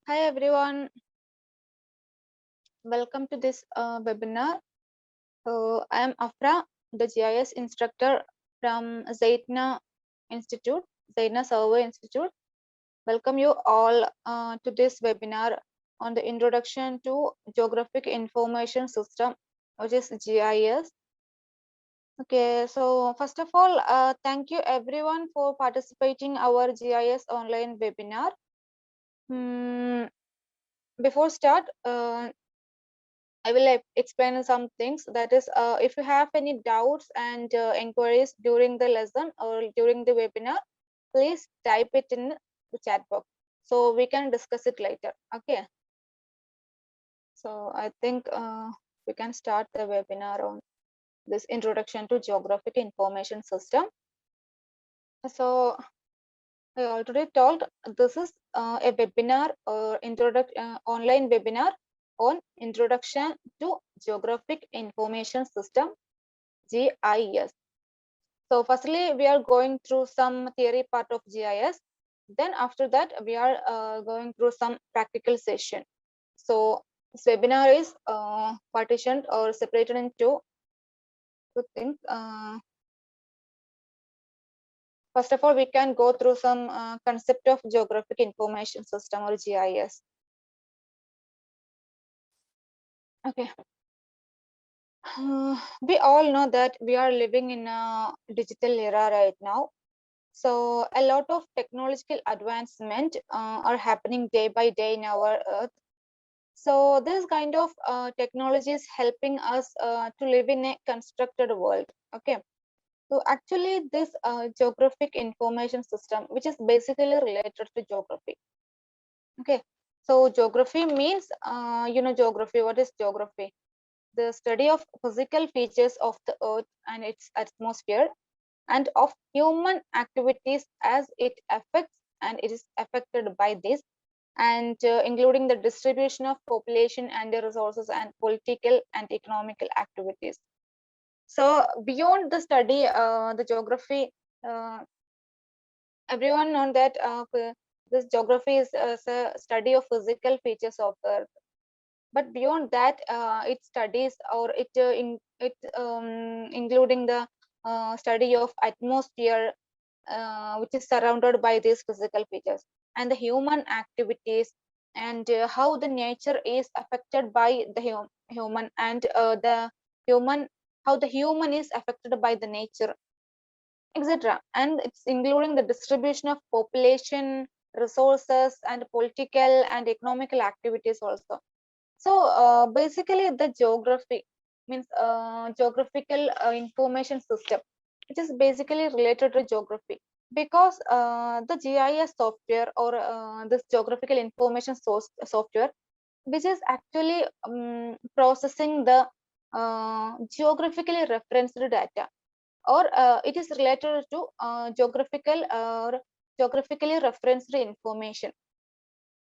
Hi everyone, welcome to this webinar. I am Afra, the GIS instructor from Zaitna Institute, Zaitna Survey Institute. Welcome you all to this webinar on the introduction to Geographic Information System, which is GIS. Okay, so first of all, thank you everyone for participating our GIS online webinar. Before start, I will explain some things. That is, if you have any doubts and inquiries during the lesson or during the webinar, please type it in the chat box so we can discuss it later. Okay. So I think we can start the webinar on this introduction to Geographic Information System. So I already told this is a webinar or online webinar on introduction to Geographic Information System, GIS. So firstly, we are going through some theory part of GIS. Then after that, we are going through some practical session. So this webinar is partitioned or separated into two things. First of all, we can go through some concept of Geographic Information System or GIS. Okay. We all know that we are living in a digital era right now. So a lot of technological advancement are happening day by day in our earth. So this kind of technology is helping us to live in a constructed world. Okay. So actually this geographic information system, which is basically related to geography. Okay. So geography means, geography. What is geography? The study of physical features of the earth and its atmosphere and of human activities as it affects and it is affected by this, and including the distribution of population and the resources and political and economical activities. So beyond the study, the geography, everyone knows that this geography is a study of physical features of earth. But beyond that, it studies or including the study of atmosphere, which is surrounded by these physical features, and the human activities, and how the nature is affected by the human, and the human, how the human is affected by the nature, etc. And it's including the distribution of population, resources, and political and economical activities also. So basically the geography means geographical information system, which is basically related to geography, because the GIS software or this geographical information source software, which is actually processing the geographically referenced data, or it is related to geographical or geographically referenced information.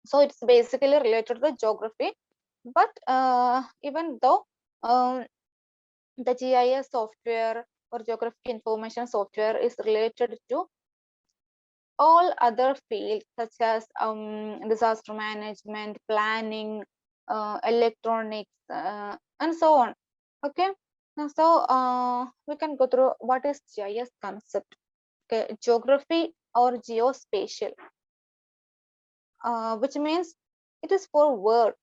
So it's basically related to the geography. But even though the GIS software or geographic information software is related to all other fields such as disaster management, planning, electronics, and so on. Okay. So we can go through what is GIS concept. Okay, geography or geospatial, which means it is for word.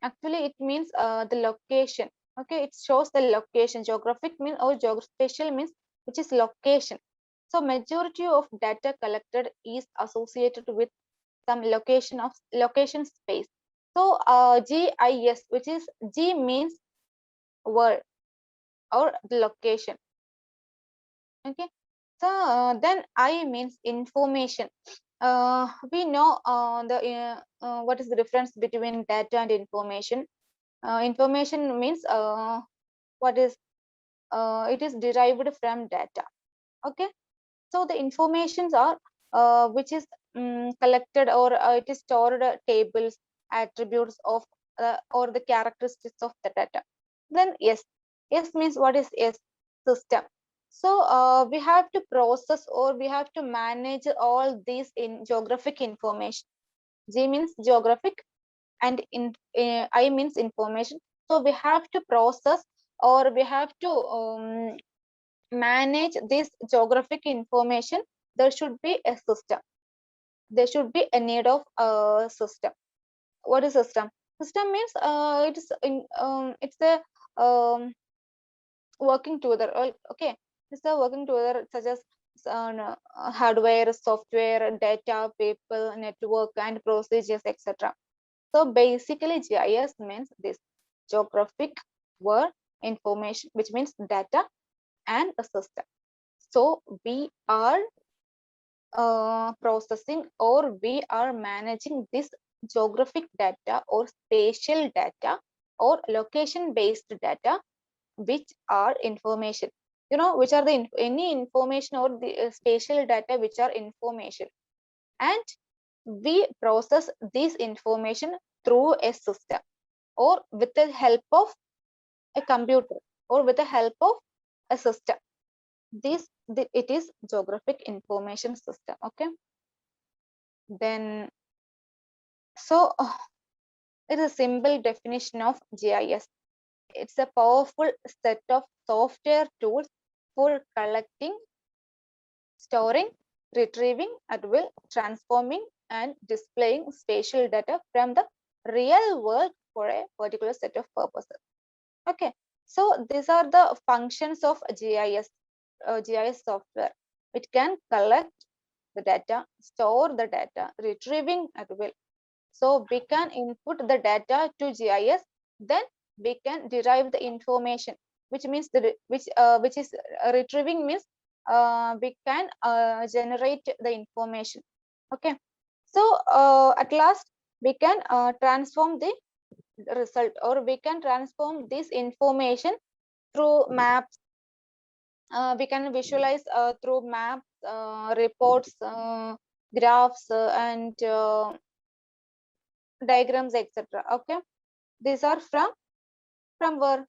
Actually, it means the location. Okay, it shows the location. Geographic means, or geospatial means, which is location. So majority of data collected is associated with some location space. So GIS, which is G means word or the location. Okay. So then I means information. We know what is the difference between data and information. Information means what is it is derived from data. Okay. So the informations are which is collected, or it is stored tables, attributes of or the characteristics of the data. Then yes, yes means what is yes? System. So we have to process or we have to manage all these in geographic information. G means geographic, and I means information. So we have to process, or we have to manage this geographic information. There should be a system. There should be a need of a system. What is system? System means it's a working together. Okay, it's a working together, such as hardware, software, data, people, network, and procedures, etc. So basically, GIS means this: geographic word information, which means data and a system. So we are processing, or we are managing this geographic data or spatial data or location based data, which are information. Which are the any information or the spatial data which are information, and we process this information through a system, or with the help of a computer, or with the help of a system. It is geographic information system. Okay, then so it is a simple definition of GIS. It's a powerful set of software tools for collecting, storing, retrieving at will, transforming, and displaying spatial data from the real world for a particular set of purposes. Okay, so these are the functions of GIS software. It can collect the data, store the data, retrieving at will. So we can input the data to GIS, then we can derive the information, which means which is retrieving means we can generate the information. Okay, so at last we can transform the result, or we can transform this information through maps. We can visualize through maps, reports, graphs, and diagrams, etc. Okay, these are from where?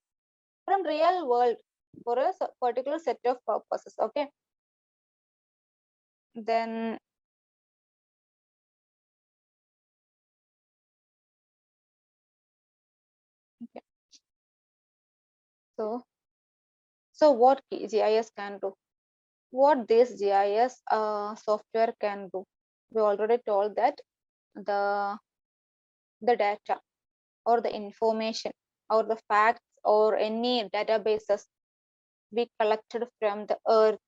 From real world, for a particular set of purposes. Okay, then okay. So what GIS can do? What this GIS software can do? We already told that the data, or the information, or the facts, or any databases we collected from the earth,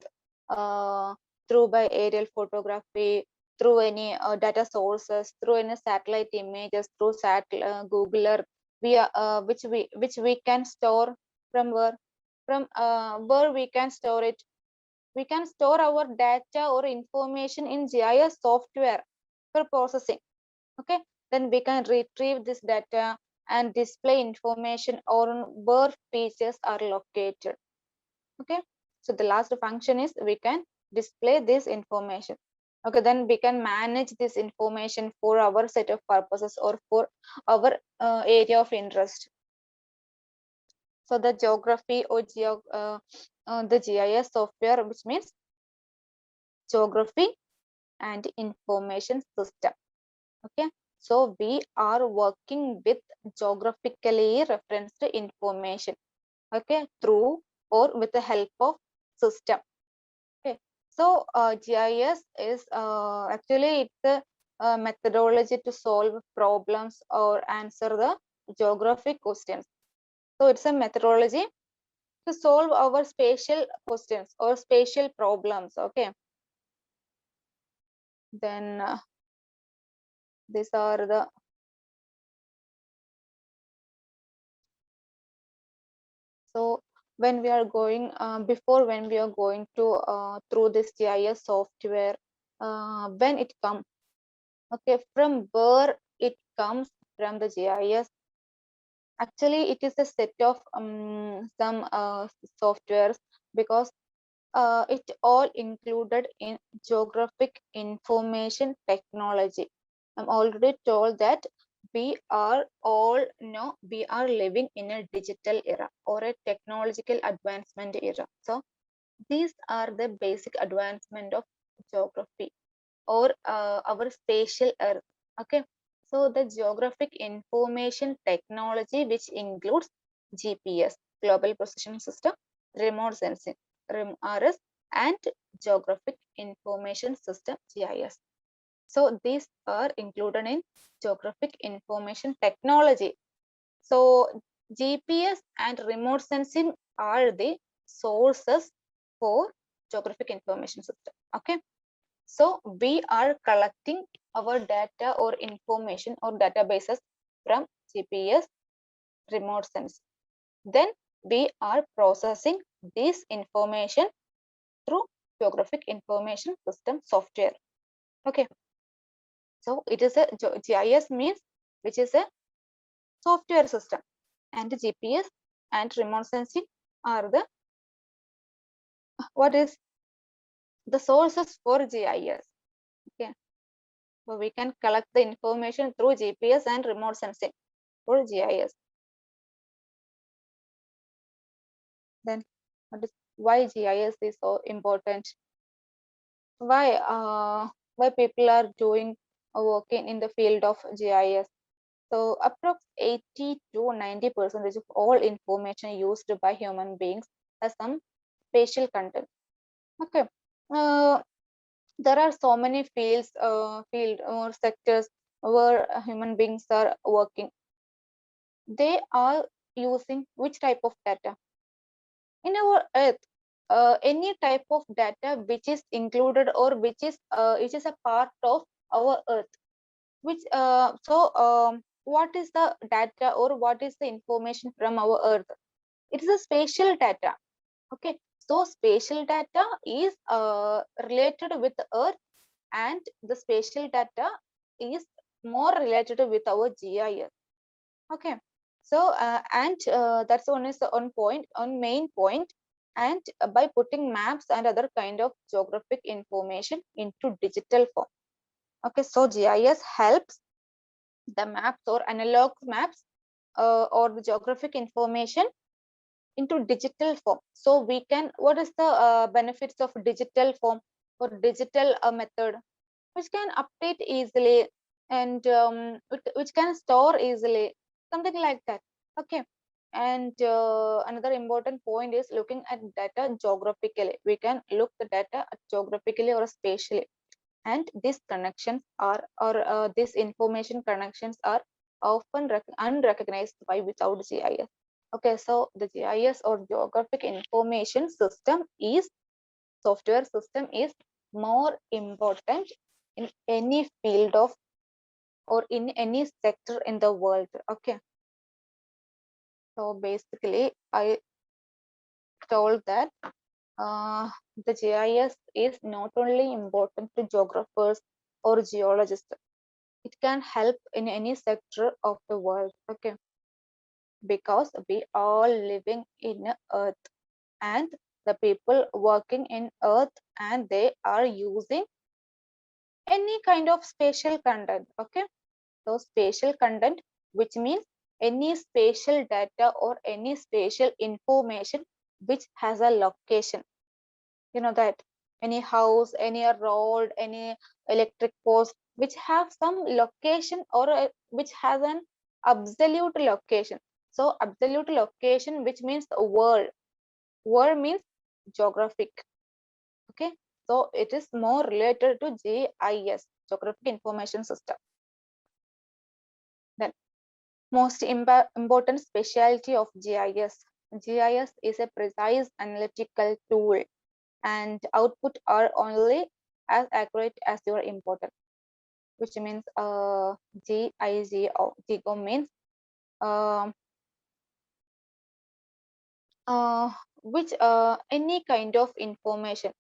uh, through by aerial photography, through any data sources, through any satellite images, through Google Earth, which we can store from where we can store it. We can store our data or information in GIS software for processing. Okay, then we can retrieve this data and display information on where features are located. Okay, so the last function is we can display this information. Okay, then we can manage this information for our set of purposes, or for our area of interest. So the geography or the GIS software, which means geography and information system. Okay, so we are working with geographically referenced information, okay, through or with the help of system. Okay, so GIS is actually it's a methodology to solve problems or answer the geographic questions. So it's a methodology to solve our spatial questions or spatial problems. Okay, then these are the so when we are going before when we are going to through this GIS software, when it comes, okay, from where it comes, from the GIS. Actually, it is a set of some softwares, because it all included in geographic information technology. I'm already told that we are all know we are living in a digital era, or a technological advancement era. So these are the basic advancement of geography, or our spatial earth. Okay, So the geographic information technology, which includes GPS, Global Position System, remote sensing, RS, and geographic information system, GIS. So these are included in geographic information technology. So GPS and remote sensing are the sources for geographic information system. Okay. So we are collecting our data or information or databases from GPS, remote sensing. Then we are processing this information through geographic information system software. Okay. So it is a GIS means which is a software system, and GPS and remote sensing are the what is the sources for GIS. Okay. So we can collect the information through GPS and remote sensing for GIS. Then why GIS is so important? Why people are doing working in the field of GIS? So approx 80 to 90% of all information used by human beings has some spatial content. Okay. There are so many field or sectors where human beings are working. They are using which type of data? In our earth, any type of data which is included or which is a part of our earth, which what is the data or what is the information from our earth? It is a spatial data. Okay, so spatial data is related with earth, and the spatial data is more related with our GIS. Okay, so that's on main point. And by putting maps and other kind of geographic information into digital form. Okay, so GIS helps the maps or analog maps or the geographic information into digital form. So we can, what is the benefits of digital form or digital method, which can update easily, and which can store easily, something like that. Okay. And another important point is looking at data geographically. We can look the data geographically or spatially, and these connections are, or these information connections are often unrecognized by without GIS. Okay, so the GIS or geographic information system is software system is more important in any field of or in any sector in the world. Okay, so basically I told that the GIS is not only important to geographers or geologists, it can help in any sector of the world. Okay, because we all living in earth, and the people working in earth, and they are using any kind of spatial content. Okay, so spatial content, which means any spatial data or any spatial information which has a location. You know that any house, any road, any electric post which have some location, or which has an absolute location. So absolute location, which means the world means geographic. Okay, so it is more related to GIS, geographic information system. Then most important specialty of GIS. GIS is a precise analytical tool, and output are only as accurate as your important, which means GIGO means uh, which any kind of information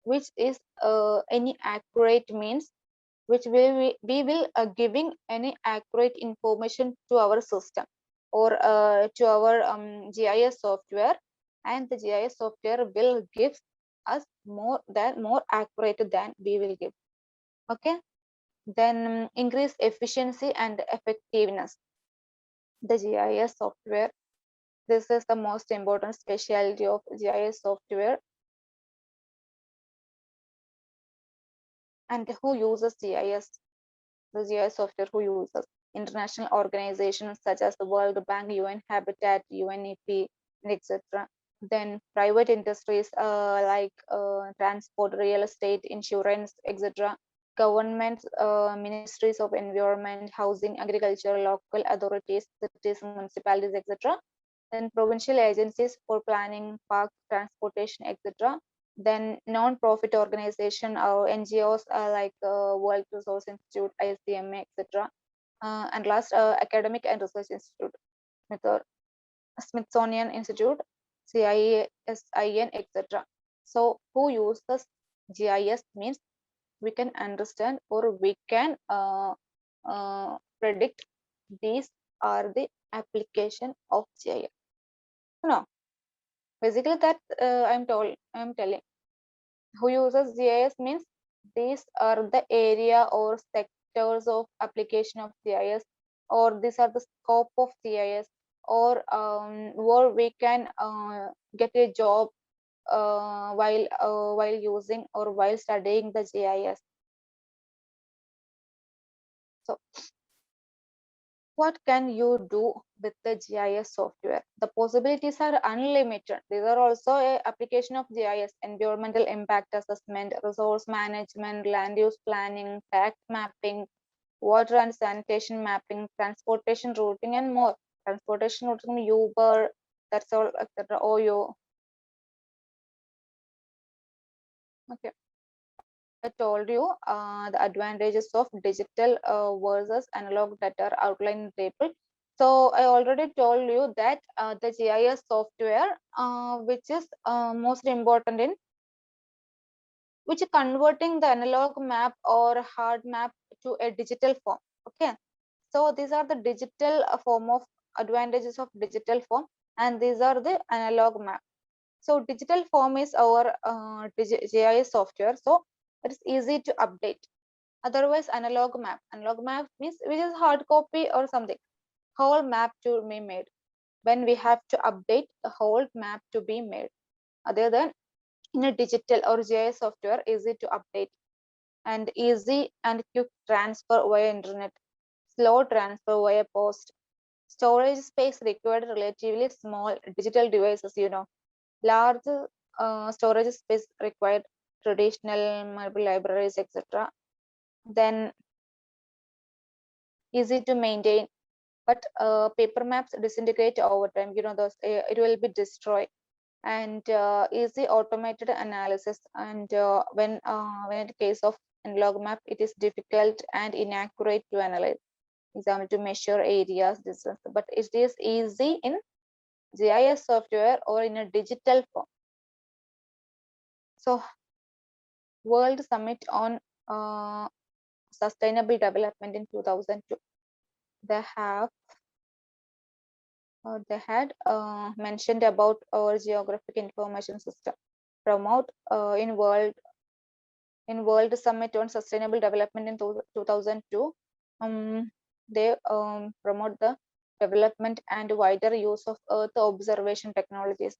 which is any accurate means which we will giving any accurate information to our system or to our GIS software, and the GIS software will give us more accurate than we will give. Okay, then increase efficiency and effectiveness. The GIS software, this is the most important specialty of GIS software. And who uses GIS? the GIS software who uses. International organizations such as the World Bank, UN Habitat, UNEP, etc. Then private industries like transport, real estate, insurance, etc. Governments, ministries of environment, housing, agriculture, local authorities, cities, municipalities, etc. Then provincial agencies for planning, park, transportation, etc. Then non-profit organization or NGOs like World Resource Institute, ICMA, etc. And last, academic and research institute, Smithsonian Institute, CISIN, etc. So who uses GIS means we can understand or we can predict these are the application of GIS. No, basically that I'm telling who uses GIS means these are the area or sectors of application of GIS, or these are the scope of GIS, or where we can get a job while using or while studying the GIS. So what can you do with the GIS software? The possibilities are unlimited. These are also a application of GIS: environmental impact assessment, resource management, land use planning, fact mapping, water and sanitation mapping, transportation routing, and more. Transportation routing, Uber, that's all, etc. OYO. Okay. I told you the advantages of digital versus analog data are outlined in the table. So I already told you that the GIS software, which is most important in which converting the analog map or hard map to a digital form. Okay, so these are the digital form of advantages of digital form, and these are the analog map. So digital form is our GIS software, so it is easy to update. Otherwise, analog map means which is hard copy or something, whole map to be made. When we have to update the whole map to be made, other than in a digital or GIS software, easy to update and easy and quick transfer via internet, slow transfer via post. Storage space required relatively small digital devices, large storage space required traditional mobile libraries, etc. Then easy to maintain, but paper maps disintegrate over time. Those it will be destroyed. And easy automated analysis. And when in case of analog map, it is difficult and inaccurate to analyze. Example, to measure areas, distance. But it is easy in GIS software or in a digital form. So, World Summit on Sustainable Development in 2002. They had mentioned about our geographic information system promote in World Summit on Sustainable Development in 2002. They promote the development and wider use of Earth observation technologies.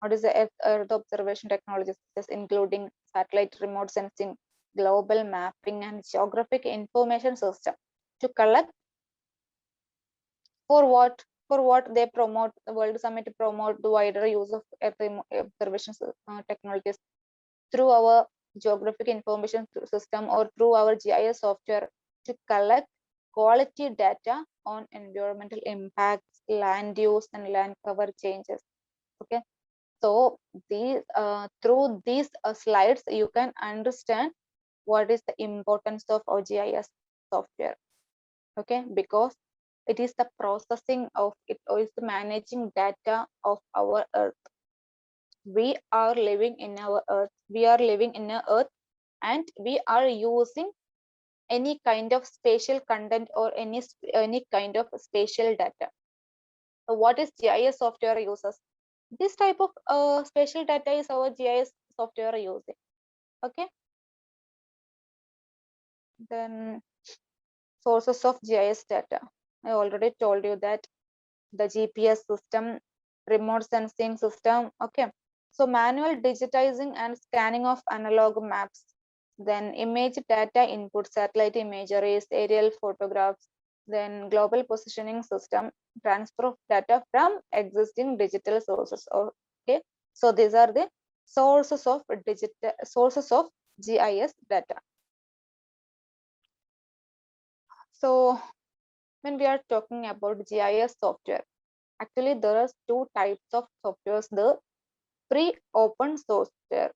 What is the Earth observation technologies? This including satellite remote sensing, global mapping, and geographic information system to collect for what they promote. The World Summit to promote the wider use of Earth observation technologies through our geographic information system or through our GIS software to collect quality data on environmental impacts, land use, and land cover changes. Okay, so through these slides you can understand what is the importance of our GIS software. Okay, because it is the processing of it, or is the managing data of our Earth. We are living in our Earth. We are living in a Earth, and we are using any kind of spatial content or any kind of spatial data. So what is GIS software uses? This type of spatial data is our GIS software using. Okay. Then sources of GIS data. I already told you that the GPS system, remote sensing system. Okay. So manual digitizing and scanning of analog maps. Then image data input, satellite imageries, aerial photographs, then global positioning system, transfer of data from existing digital sources. Okay, so these are the sources of GIS data. So when we are talking about GIS software, actually there are two types of softwares: the free open software.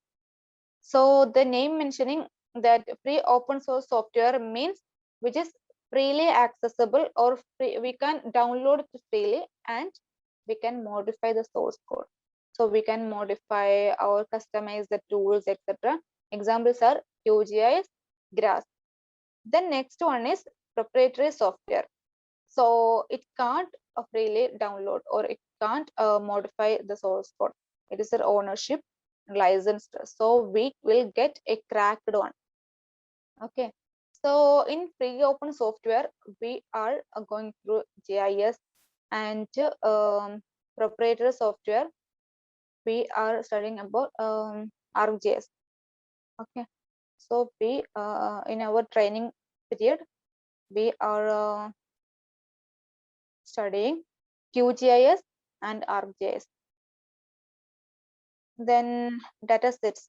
So the name mentioning that free open source software means which is freely accessible, or free, we can download it freely and we can modify the source code. So we can modify or customize the tools, etc. Examples are QGIS, GRASS. The next one is proprietary software. So it can't freely download, or it can't modify the source code. It is an ownership licensed, so we will get a cracked one. Okay, so in free open software we are going through GIS, and proprietary software we are studying about ArcGIS. Okay, so we in our training period we are studying QGIS and ArcGIS. Then data sets.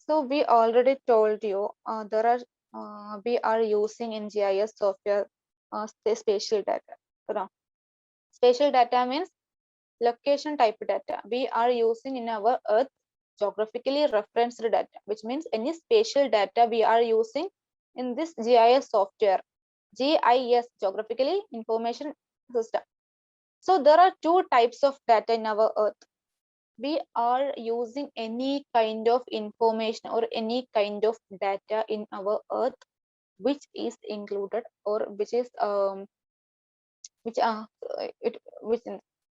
So we already told you there are we are using in GIS software spatial data. So, spatial data means location type data. We are using in our Earth geographically referenced data, which means any spatial data we are using in this GIS software. GIS, geographically information system. So there are two types of data in our Earth. We are using any kind of information or any kind of data in our Earth which is included, or which is which it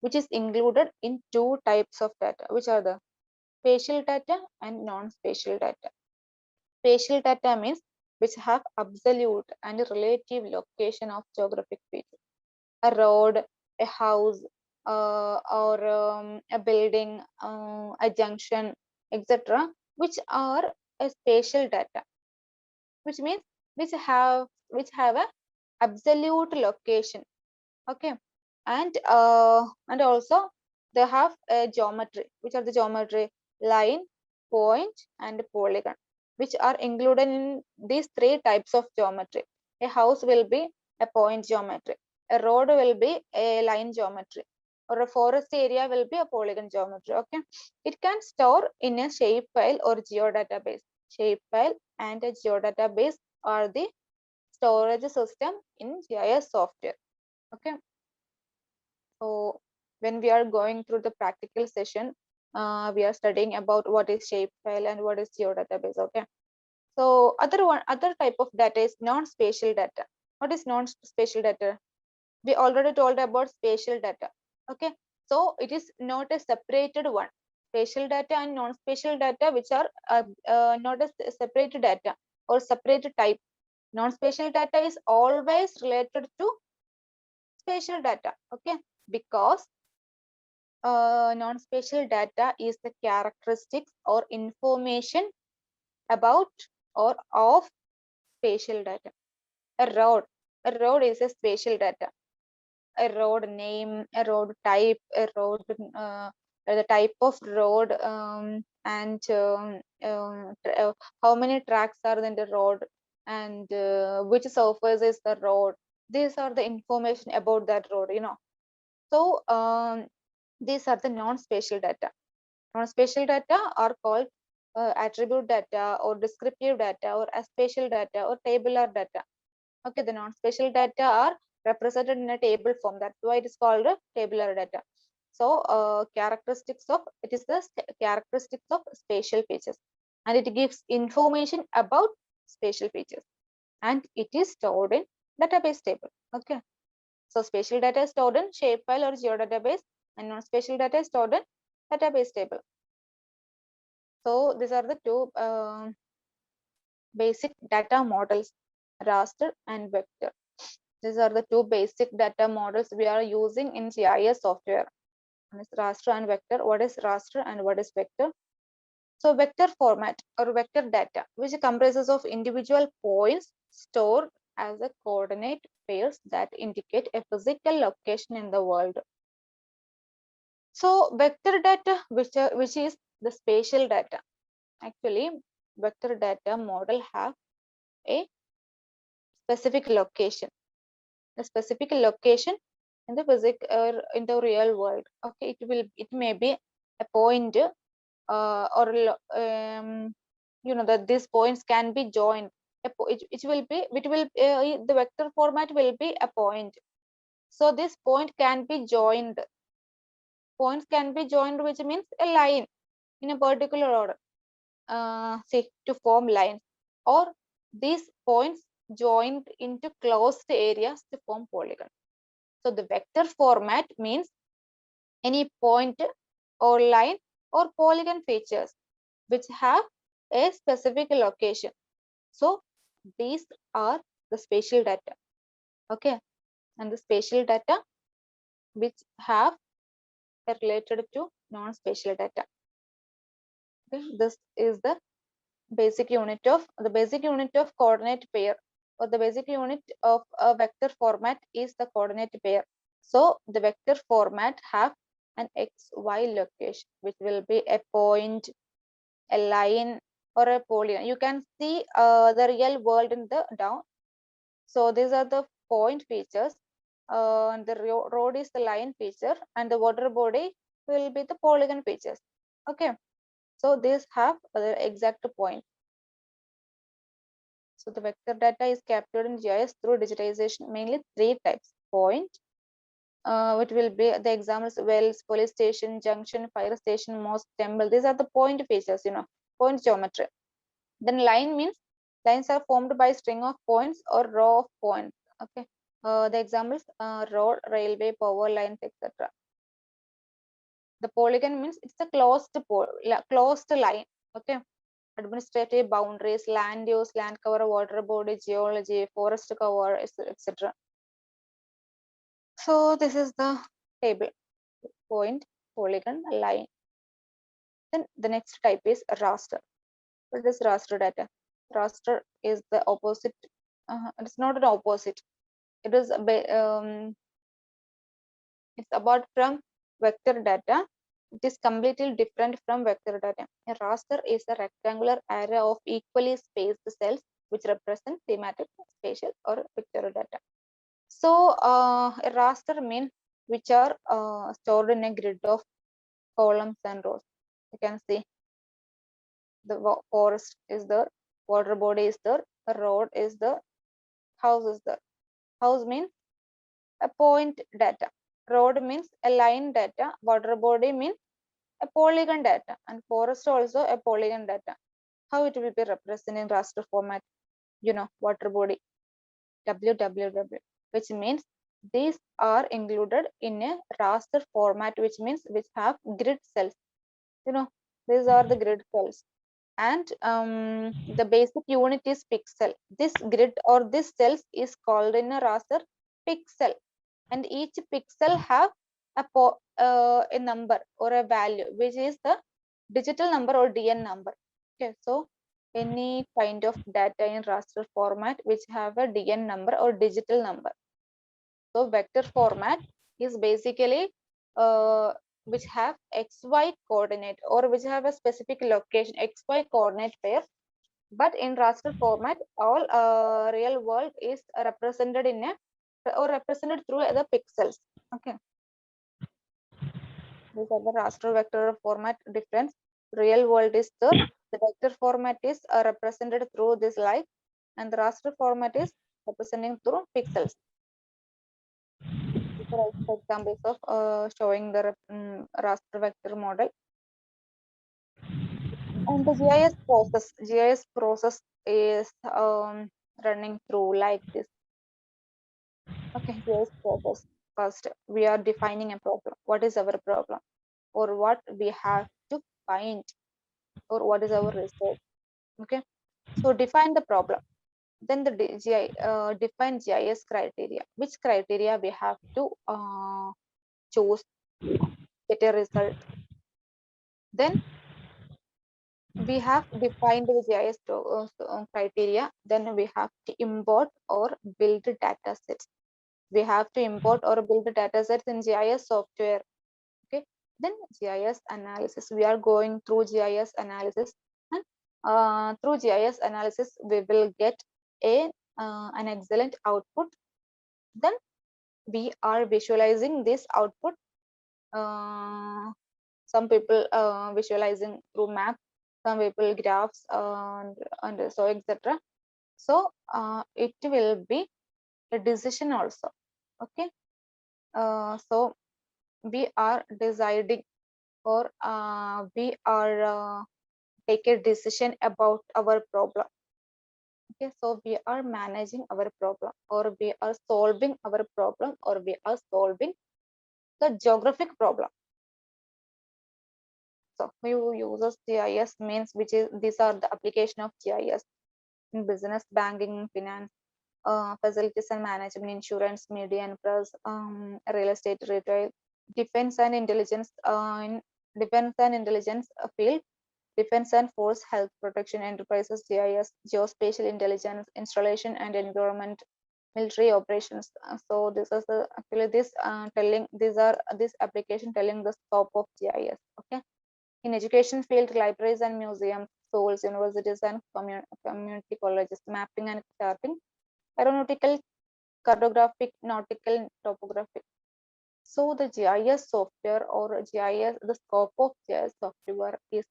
which is included in two types of data, which are the spatial data and non-spatial data. Spatial data means which have absolute and relative location of geographic features. A road, a house, or a building, a junction, etc., which are a spatial data, which means which have a absolute location. Okay, and also they have a geometry. Which are the geometry? Line, point, and polygon, which are included in these three types of geometry. A house will be a point geometry, a road will be a line geometry, or a forest area will be a polygon geometry. Okay, it can store in a shapefile or geodatabase. Shapefile and a geodatabase are the storage system in GIS software. Okay, so when we are going through the practical session, we are studying about what is shapefile and what is geodatabase. Okay, so other type of data is non-spatial data. What is non-spatial data? We already told about spatial data. Okay, so it is not a separated one. Spatial data and non-spatial data, which are not a separated data or separate type. Non-spatial data is always related to spatial data. Okay, because non-spatial data is the characteristics or information about or of spatial data. A road is a spatial data. A road name, a road type, a road, the type of road, and how many tracks are in the road, and which surface is the road. These are the information about that road. So these are the non-spatial data. Non-spatial data are called attribute data, or descriptive data, or spatial data, or tabular data. Okay, the non-spatial data are represented in a table form. That's why it is called a tabular data. So it is the characteristics of spatial features, and it gives information about spatial features, and it is stored in database table. Okay, so spatial data is stored in shapefile or geodatabase, and non-spatial data is stored in database table. So these are the two basic data models, raster and vector. These are the two basic data models we are using in GIS software. One is raster and vector. What is raster and what is vector? So vector format or vector data, which comprises of individual points stored as a coordinate pairs that indicate a physical location in the world. So vector data, which is the spatial data. Actually, vector data model have a specific location, a specific location in the physical or in the real world. Okay, it may be a point or that these points can be joined. The vector format will be a point. So this point can be joined. Points can be joined, which means a line in a particular order. Say to form lines, or these points joined into closed areas to form polygon. So the vector format means any point or line or polygon features which have a specific location. So these are the spatial data. Okay, and the spatial data which have related to non-spatial data. Okay, this is the basic unit of coordinate pair, or the basic unit of a vector format is the coordinate pair. So the vector format have an xy location, which will be a point, a line, or a polygon. You can see the real world in the down. So these are the point features. The road is the line feature, and the water body will be the polygon features. Okay, so these have the exact point. So the vector data is captured in GIS through digitization, mainly three types: point, which will be the examples: wells, police station, junction, fire station, mosque, temple. These are the point features, point geometry. Then line means lines are formed by string of points or row of points. Okay. The examples: road, railway, power lines, etc. The polygon means it's a closed line. Okay. Administrative boundaries, land use, land cover, water body, geology, forest cover, etc. So this is the table: point, polygon, line. Then the next type is raster. What is raster data? Raster is the opposite. It's not an opposite. It is it's about from vector data. It is completely different from vector data. A raster is a rectangular array of equally spaced cells which represent thematic, spatial, or pictorial data. So a raster means which are stored in a grid of columns and rows. You can see the forest is there, water body is there, a road is there, house is there. House means a point data. Road means a line data. Water body means a polygon data, and forest also a polygon data. How it will be represented in raster format? Water body, www, which means these are included in a raster format, which means which have grid cells. These are the grid cells, and the basic unit is pixel. This grid or this cells is called in a raster pixel, and each pixel have a number or a value, which is the digital number or DN number. Okay, so any kind of data in raster format which have a DN number or digital number. So vector format is basically which have XY coordinate, or which have a specific location, XY coordinate pair. But in raster format, all real world is represented in a or represented through the pixels. Okay, these are the raster vector format difference. Real world is the vector format is represented through this line, and the raster format is representing through pixels. These are also examples of showing the raster vector model. And the GIS process is running through like this. Okay, GIS process. First, we are defining a problem. What is our problem, or what we have to find, or what is our research? Okay, so define the problem. Then the define GIS criteria. Which criteria we have to choose get a result. Then we have defined the GIS criteria, then we have to import or build data sets. We have to import or build the data sets in GIS software. Okay, then GIS analysis. We are going through GIS analysis, and through GIS analysis, we will get a an excellent output. Then we are visualizing this output. Some people visualizing through map, some people graphs, and so etc. So it will be a decision also. Okay, so we are deciding, or we are take a decision about our problem. Okay, so we are managing our problem, or we are solving our problem, or we are solving the geographic problem. So who uses GIS means, which is, these are the application of GIS in business, banking, finance, facilities and management, insurance, media and press, real estate, retail, defense and intelligence, in defense and intelligence field, defense and force, health protection enterprises, GIS, geospatial intelligence, installation and environment, military operations. So this is actually this telling, these are this application telling the scope of GIS. Okay, in education field, libraries and museums, schools, universities and community colleges, mapping and charting, aeronautical, cartographic, nautical, topographic. So the GIS software, or GIS, the scope of GIS software is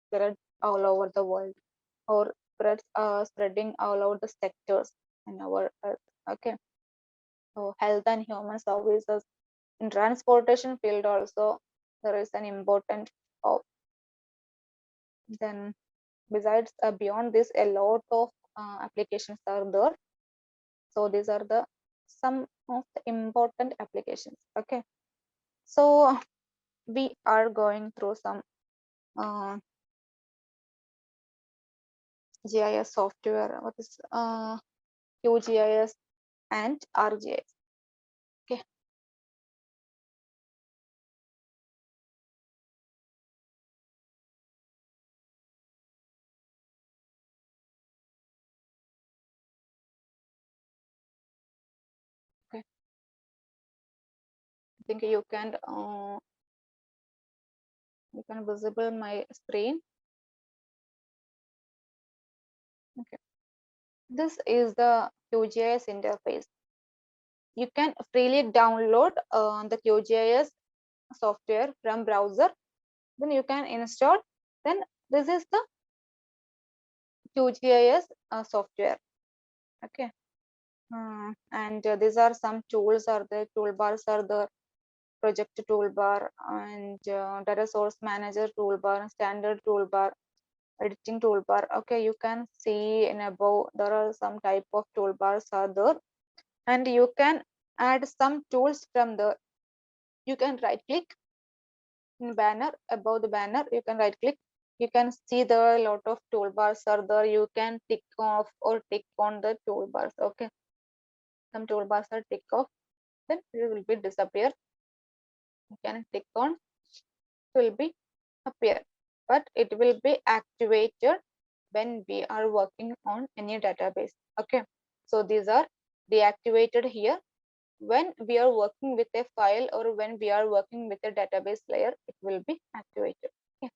spread all over the world, or spreading all over the sectors in our earth. Okay, so health and human services, in transportation field also there is an important of. Then besides, beyond this, a lot of applications are there. So these are the some of the important applications. Okay, so we are going through some GIS software. What is QGIS and ArcGIS? Okay, okay. I think you can visible my screen. Okay, this is the QGIS interface. You can freely download the QGIS software from browser. Then you can install. Then this is the QGIS software. Okay, and these are some tools are there. Toolbars are the project toolbar, and data source manager toolbar, standard toolbar, editing toolbar. Okay, you can see in above there are some type of toolbars are there, and you can add some tools from the. You can right click in banner, above the banner. You can right click. You can see the lot of toolbars are there. You can tick off or tick on the toolbars. Okay, some toolbars are tick off, then it will be disappear. You can tick on, it will be appear, but it will be activated when we are working on any database. Okay, so these are deactivated here when we are working with a file, or when we are working with a database layer, it will be activated. Okay,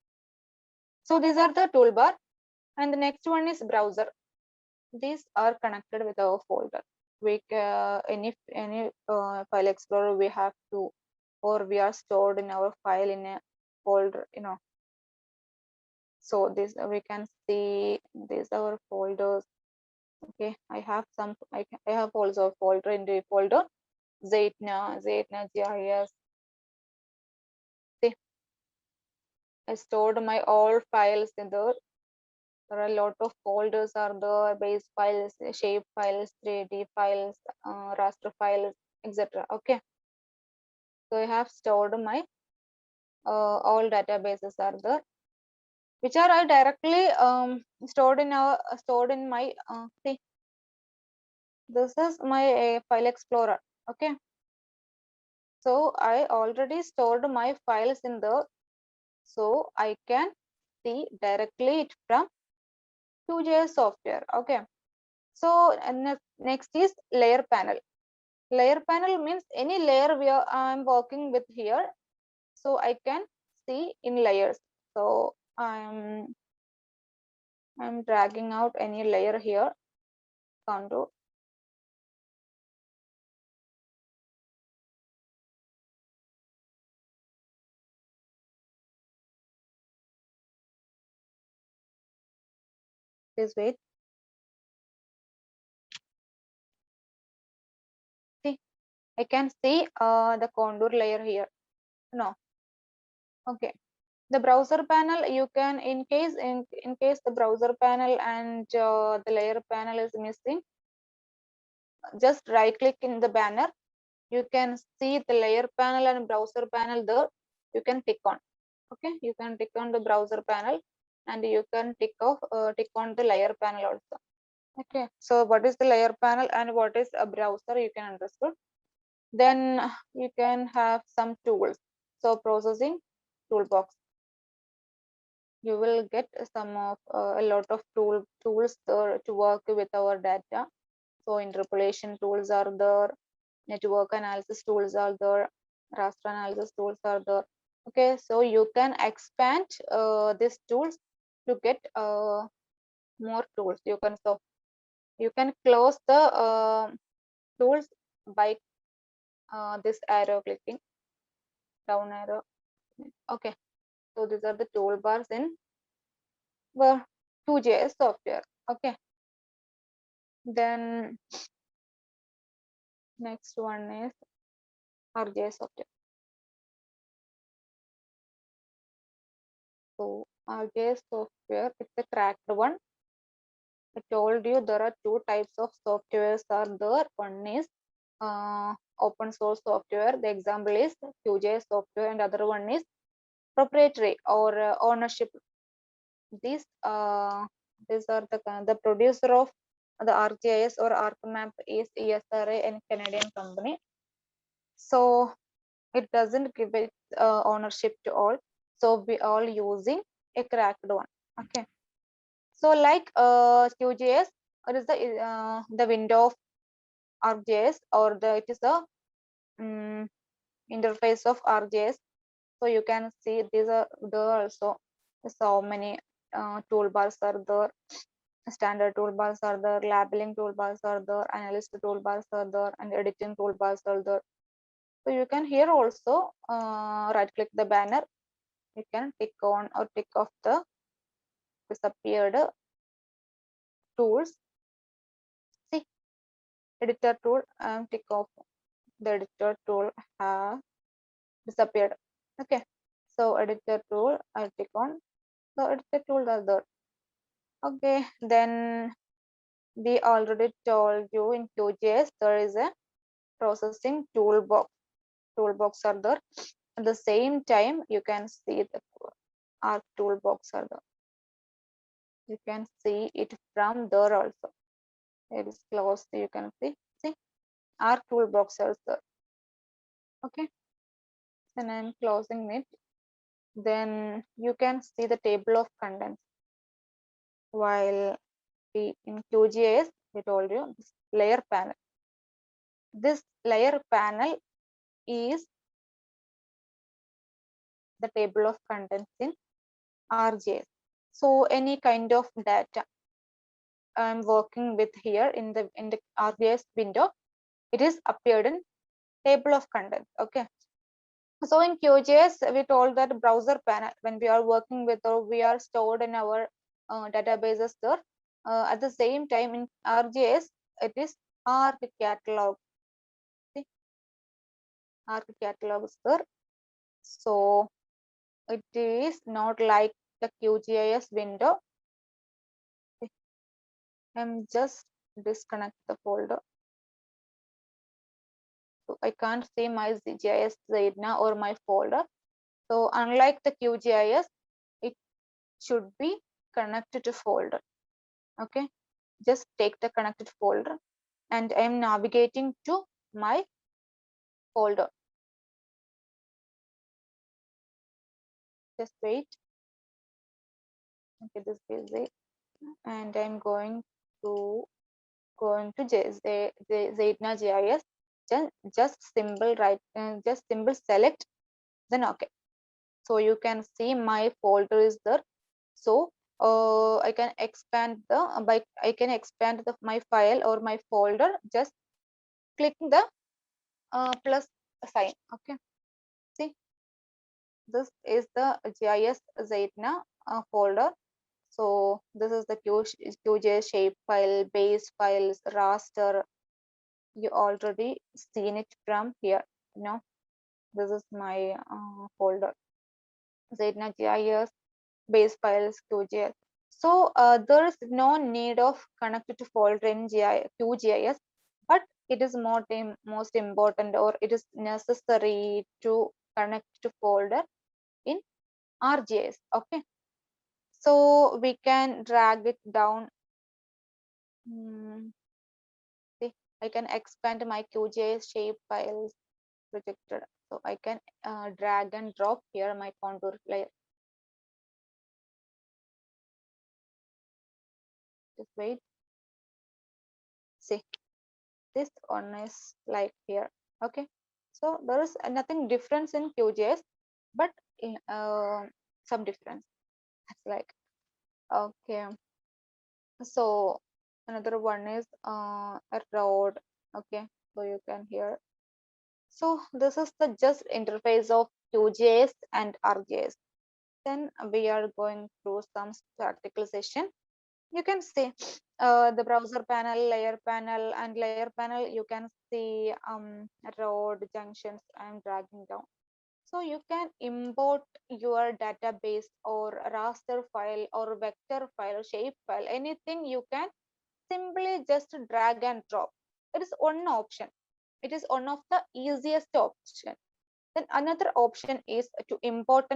so these are the toolbar, and the next one is browser. These are connected with our folder. We any file explorer we have to, or we are stored in our file in a folder, so this we can see these our folders. Okay, I have some, I have also a folder in the folder Zetna GIS. See, I stored my all files in there. There are a lot of folders are there: base files, shape files, 3D files, raster files, etc. Okay, so I have stored my all databases are there, which are I directly stored in my see, this is my file explorer. Okay, so I already stored my files in there, so I can see directly it from QGIS software. Okay. So next is layer panel. Layer panel means any layer I'm working with here, so I can see in layers. So I'm dragging out any layer here, contour. Please wait. See, I can see the contour layer here. No. Okay. The browser panel, you can, in case the browser panel and the layer panel is missing, just right click in the banner. You can see the layer panel and browser panel there. You can tick on. Okay, you can tick on the browser panel and you can tick on the layer panel also. Okay, so what is the layer panel and what is a browser, you can understood. Then you can have some tools. So processing toolbox, you will get some of a lot of tools there to work with our data. So interpolation tools are there, network analysis tools are there, raster analysis tools are there. Okay, so you can expand these tools to get more tools. You can close the tools by this arrow clicking, down arrow. Okay, so these are the toolbars in the QGIS software. Okay, then next one is ArcGIS software. So ArcGIS software, it's a cracked one. I told you there are two types of softwares are there. One is open source software. The example is QGIS software, and other one is proprietary or ownership. These these are the producer of the ArcGIS or ArcMap is ESRA, and Canadian company. So it doesn't give it ownership to all. So we all using a cracked one. Okay. So like QGIS, it is the window of ArcGIS, or it is the interface of ArcGIS. So you can see these are there also. So many toolbars are there. Standard toolbars are there, labeling toolbars are there, analyst toolbars are there, and editing toolbars are there. So you can here also right click the banner. You can tick on or tick off the disappeared tools. See, editor tool, tick off the editor tool have disappeared. Okay, so editor tool, I'll tick on. So editor tool are there. Okay, then we already told you in QGIS there is a processing toolbox. Toolbox are there. At the same time, you can see the Arc toolbox are there. You can see it from there also. It is closed. You can see Arc toolbox are there. Okay, then I'm closing it. Then you can see the table of contents. While in QGIS, we told you this layer panel. This layer panel is the table of contents in ArcGIS. So any kind of data I'm working with here in the ArcGIS window, it is appeared in table of contents. Okay. So in QGIS, we told that browser panel, when we are working with or we are stored in our databases there. At the same time in ArcGIS, it is Arc catalog. See, Arc catalog is there. So it is not like the QGIS window. I'm just disconnect the folder. So I can't see my GIS Zaidna or my folder. So unlike the QGIS, it should be connected to folder. Okay, just take the connected folder and I'm navigating to my folder. Just wait. Okay, this is it, and I'm to Zaidna GIS. Just symbol right, just symbol select, then okay. So you can see my folder is there. So I can expand my file or my folder, just clicking the plus sign. Okay, see, this is the GIS Zaidna folder. So this is the QGIS shape file, base files, raster. You already seen it from here. You know, this is my folder, Zaidna GIS, base files, QGIS. So there is no need of connected to folder in QGIS, but it is most important, or it is necessary to connect to folder in ArcGIS. Okay, so we can drag it down. See, I can expand my QGIS shape files projected. So I can drag and drop here my contour layer. Just wait. See, this one is like here. Okay, so there is nothing difference in QGIS, but in some difference. It's like, okay. So another one is a road. Okay, so you can hear. So this is the just interface of QGIS and ArcGIS. Then we are going through some practical session. You can see the browser panel, layer panel. You can see road junctions. I'm dragging down. So you can import your database or raster file or vector file, shape file, anything you can simply just drag and drop. It is one option. It is one of the easiest option. Then another option is to import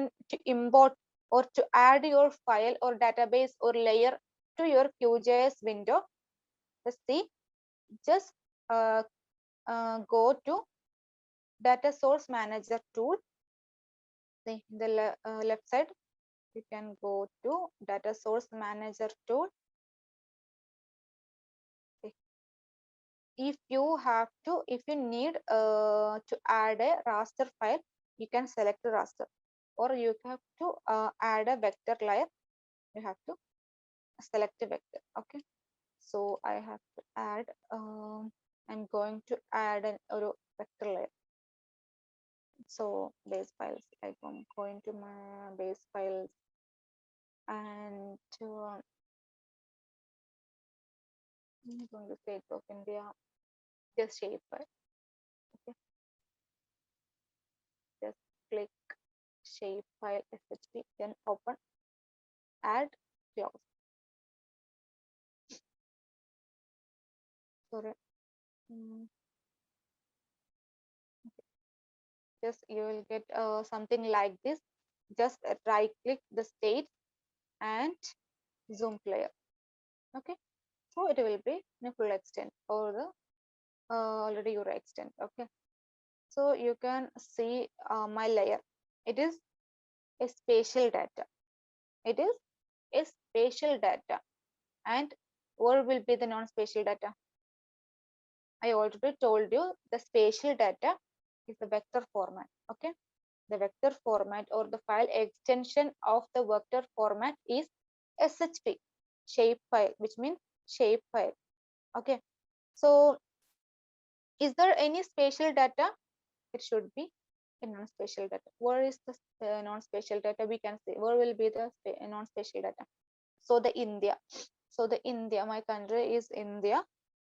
or to add your file or database or layer to your QGIS window. Let's see. Just uh, go to Data Source Manager tool. See the left side. You can go to Data Source Manager tool. See, if you need to add a raster file, you can select a raster, or you have to add a vector layer. You have to select a vector. Okay, so I have to add I'm going to add a vector layer. So base files, I'm going to my base files, and I'm going to State of India, just shape file. Okay, just click shape file SHP, then open, add, close. Sorry. Mm, just you will get something like this. Just right click the state and zoom layer. Okay, so it will be in a full extent or the already your extent. Okay, so you can see my layer. It is a spatial data. It is a spatial data. And what will be the non-spatial data? I already told you the spatial data is the vector format. Okay, the vector format or the file extension of the vector format is SHP, shape file, which means shape file. Okay, so is there any spatial data? It should be a non-spatial data. Where is the non-spatial data? We can say where will be the non-spatial data. So the India. So the India, my country is India.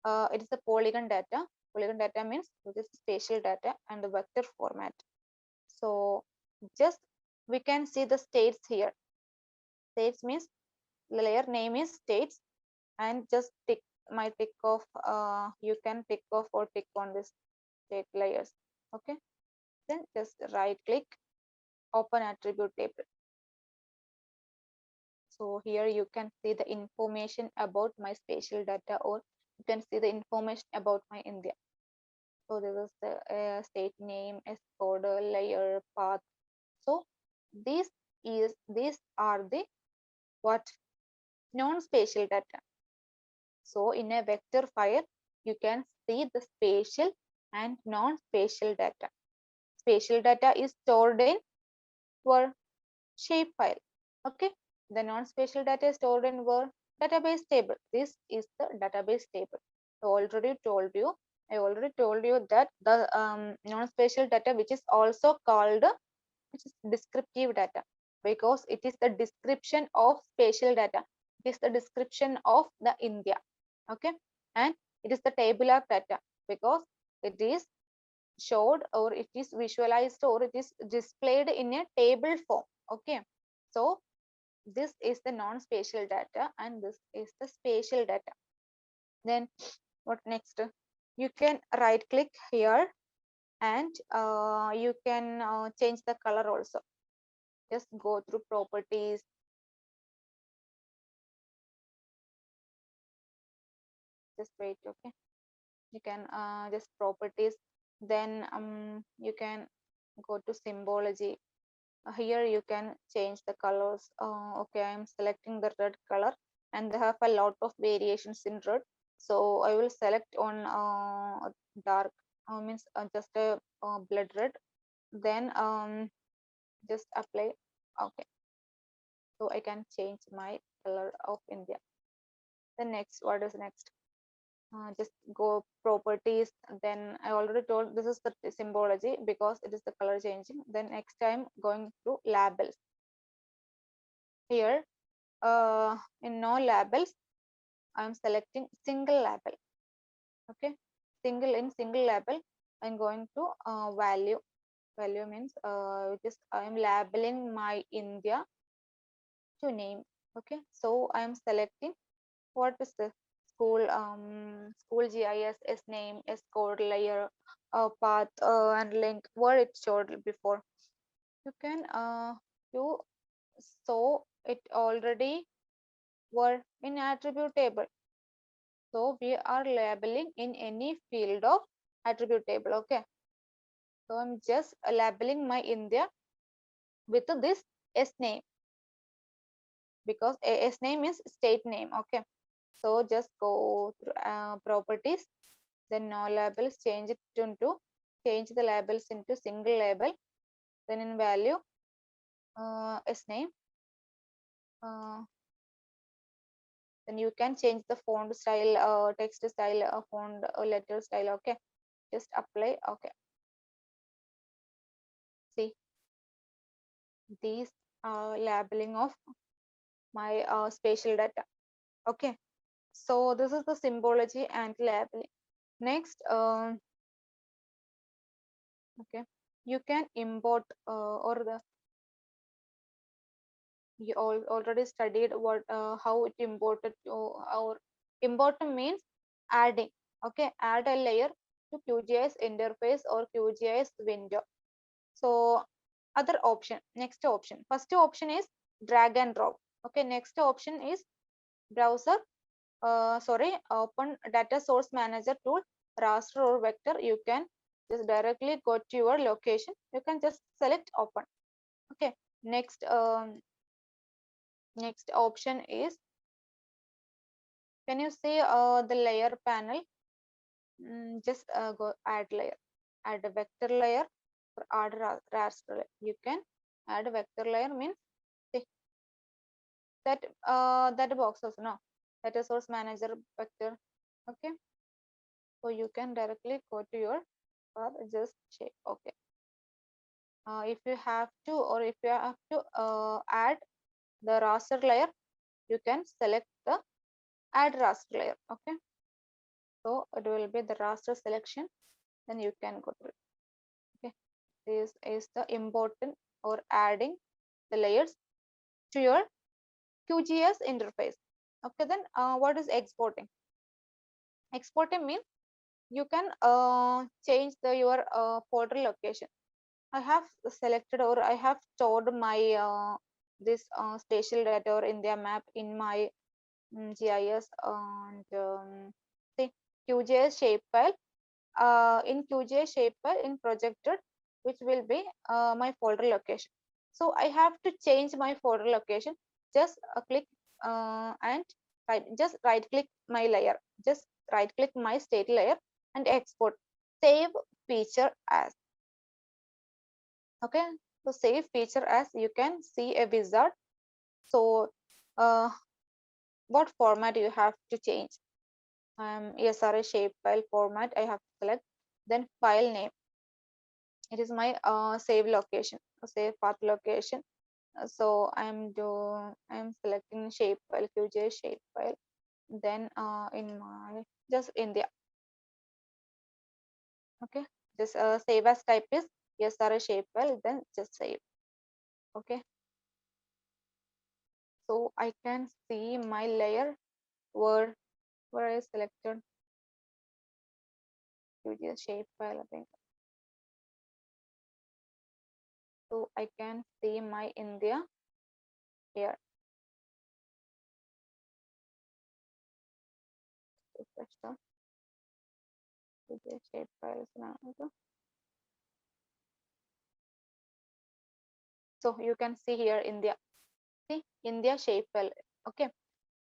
It is the polygon data. Polygon data means it is spatial data and the vector format. So just we can see the states here. States means the layer name is states, and just tick my tick off. You can tick off or tick on this state layers. Okay, then just right click, open attribute table. So here you can see the information about my spatial data, or you can see the information about my India. So this is the state name, S code, layer, path. So these are the what? Non-spatial data. So in a vector file, you can see the spatial and non-spatial data. Spatial data is stored in your shape file. Okay. The non-spatial data is stored in your database table. This is the database table. I already told you that the non-spatial data, which is also called which is descriptive data, because it is the description of spatial data. It is the description of the India. Okay. And it is the tabular data because it is showed or it is visualized or it is displayed in a table form. Okay. So this is the non-spatial data and this is the spatial data. Then what next? You can right click here and you can change the color also. Just go through properties. Just wait. Okay. You can just properties. Then you can go to symbology. Here you can change the colors. Okay, I am selecting the red color and they have a lot of variations in red. So I will select on dark, means just a blood red. Then just apply. Okay, so I can change my color of India. Then next, what is next? Just go properties. Then I already told this is the symbology because it is the color changing. Then next time going to labels. Here in no labels, I'm selecting single label. Okay, single label, I'm going to value. Value means which is I'm labeling my India to name. Okay, so I'm selecting what is the school GIS is name, is code layer, path and link, what it showed before. You can you so it already were in attribute table. So we are labeling in any field of attribute table. Okay. So I'm just labeling my India with this S name because S name is state name. Okay. So just go through properties, then no labels, change the labels into single label. Then in value, S name. Then you can change the font style, text style, font, letter style. Okay. Just apply. Okay. See, these labeling of my spatial data. Okay. So this is the symbology and labeling. Next, okay, you can import or the you already studied what how it imported to our import means adding. Okay, add a layer to QGIS interface or QGIS window. So other option, next option, first option is drag and drop. Okay, next option is browser open data source manager tool, raster or vector. You can just directly go to your location. You can just select open. Okay. Next next option is, can you see the layer panel? Just go add layer, add a vector layer or add raster layer. You can add a vector layer means see that that box also no data source manager vector. Okay, so you can directly go to your or just shape. Okay. If you have to or if you have to add the raster layer, you can select the add raster layer. Okay. So it will be the raster selection. Then you can go to it. Okay. This is the important or adding the layers to your QGIS interface. Okay. Then what is exporting? Exporting means you can change your folder location. I have selected or I have stored my this spatial data or India map in my GIS and see QGIS shapefile. In QGIS shapefile in projected, which will be my folder location. So I have to change my folder location. Just click and just right click my layer, just right click my state layer and export, save feature as. Okay, so save feature as, you can see a wizard. So what format you have to change? ESRA shapefile format I have to select, then file name, it is my save location, save path location. So I'm selecting shapefile, QGIS shapefile, then in my just India. Okay, just save as type is ESRA shapefile, then just save. Okay, so I can see my layer where I selected QGIS shapefile, I think. So I can see my India here. Refresh the QGIS shapefiles now. Okay. So you can see here India. See India shapefile. Okay.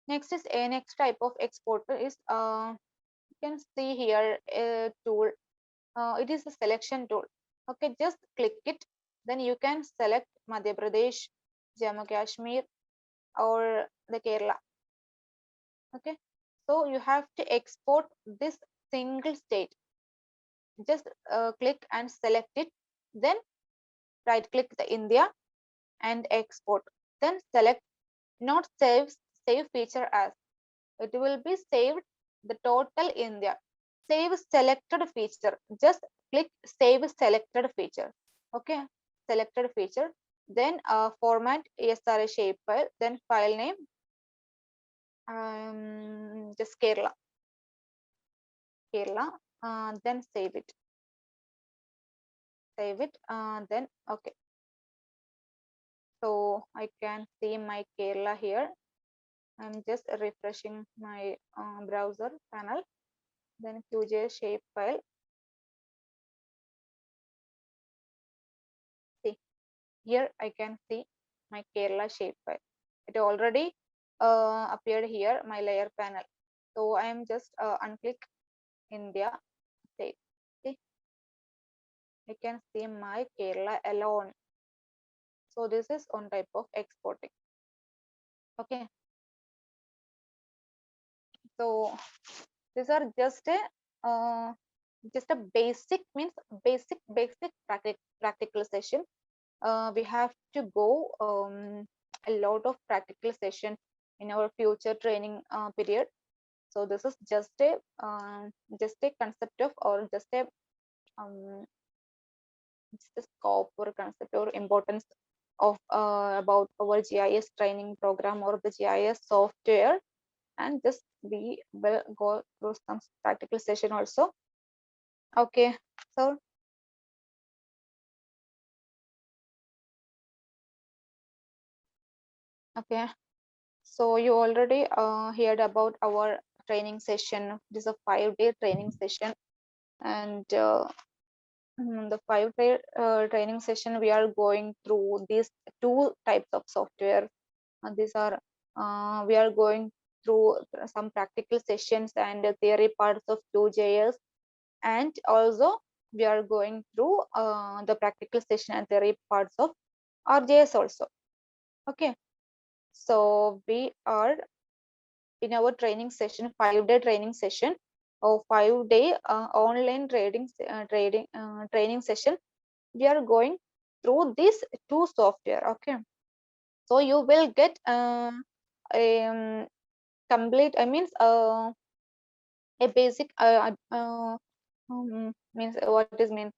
Next is a next type of exporter is you can see here a tool. It is a selection tool. Okay, just click it. Then you can select Madhya Pradesh, Jammu Kashmir, or the Kerala. Okay, so you have to export this single state. Just click and select it. Then right click the India and export. Then select not save feature as. It will be saved the total India. Save selected feature. Just click save selected feature. Okay, selected feature. Then format ESRA shapefile. Then file name just Kerala. Kerala. Then save it. Save it. Then okay. So I can see my Kerala here. I'm just refreshing my browser panel. Then QGIS shapefile. See here I can see my Kerala shapefile. It already appeared here my layer panel. So I am just unclick India. Save. See, I can see my Kerala alone. So this is one type of exporting. Okay. So these are just a basic means basic practical session. We have to go a lot of practical session in our future training period. So this is just a concept of, or um, just a scope or concept or importance of about our GIS training program or the GIS software, and just we will go through some practical session also. Okay, so okay, so you already heard about our training session. This is a 5-day training session, and the 5-day training session we are going through these two types of software. These are we are going through some practical sessions and theory parts of QGIS, and also we are going through the practical session and theory parts of RGS also. Okay, so we are in our training session, 5-day training session or 5-day online training session. We are going through these two software. Okay, so you will get complete, I means a basic means what is mean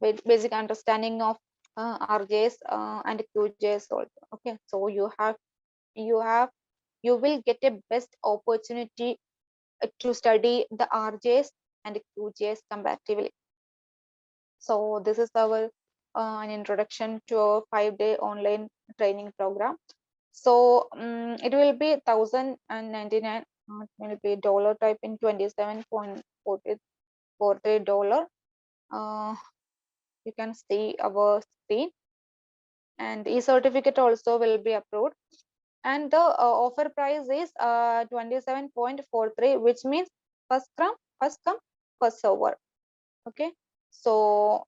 basic understanding of RJS and QJS also. Okay, so you have you will get a best opportunity to study the RJS and QJS comparatively. So this is our an introduction to a 5-day online training program. So it will be 1,099. It will be dollar type in $27.43. You can see our screen, and e-certificate also will be approved. and the offer price is 27.43, which means first come first server. Okay, so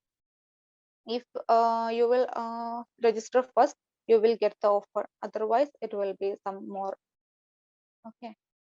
if you will register first, you will get the offer, otherwise it will be some more. Okay.